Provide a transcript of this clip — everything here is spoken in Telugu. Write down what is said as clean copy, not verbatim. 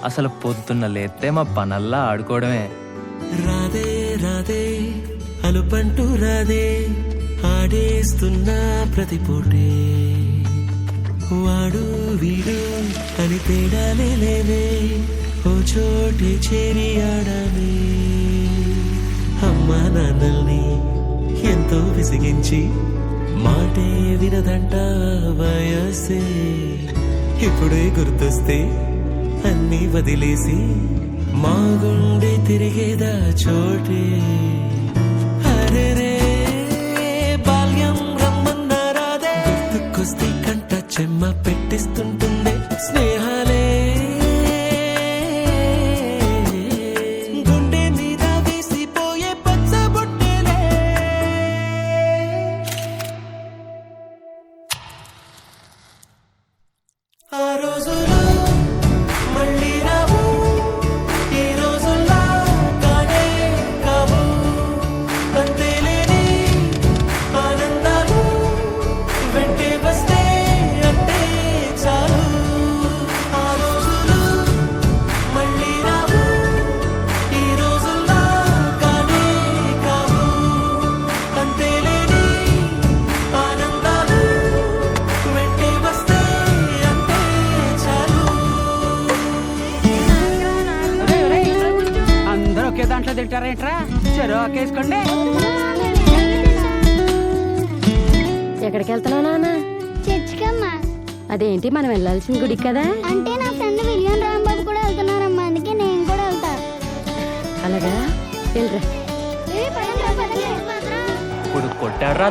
అసలు పొద్దున్న లేస్తే మా పనల్లా ఆడుకోవడమే. రాదే రాదే అలుపంటూ రాదే ఆడేస్తున్నా ప్రతి పూటే వాడు వీడు అని తేడాలే లేవే ఓ చోటే చేరి ఆడమే. అమ్మా నాన్నల్ని ఎంతో విసిగించి మాటే వినదంట వయసే. ఇప్పుడే గుర్తొస్తే అన్నీ వదిలేసి మా గుండె తిరిగేదా చోటే. అరే రే బాల్యం రమ్మన్నారాదే గుర్తుకొస్తే కంట చెమ్మ పెట్టిస్తుంటుందే స్నేహాలే. గుండె మీద వేసిపోయే పచ్చబొట్టేలే. ఆ రోజులు మళ్ళీ రావు, ఈ రోజుల్లా కానే కావు. అంతేలేని ఆనందాలు వెంటే వస్తే అంటే చాలు. ఆ రోజులు మళ్ళీ రావు, ఈ రోజుల్లా కానే కావు. అంతేలేని ఆనందాలు వెంటే వస్తే అంటే చాలు. అందరూ ఒకే దాంట్లో తింటారేంట్రా? చెరో ఒకేసుకోండి. ఎక్కడికి వెళ్తున్నావు నాన్న? చర్చికమ్మా. అదేంటి మనం వెళ్ళాల్సిన గుడికి కదా? అంటే నా ఫ్రెండ్ విలియం రాంబాబు కూడా వెళ్తున్నారమ్మా, అందుకే నేను కూడా వెళ్తా. అలాగా వెళ్ళరా. పదండి, పదండి. ఇప్పుడు కొట్టాడ్రా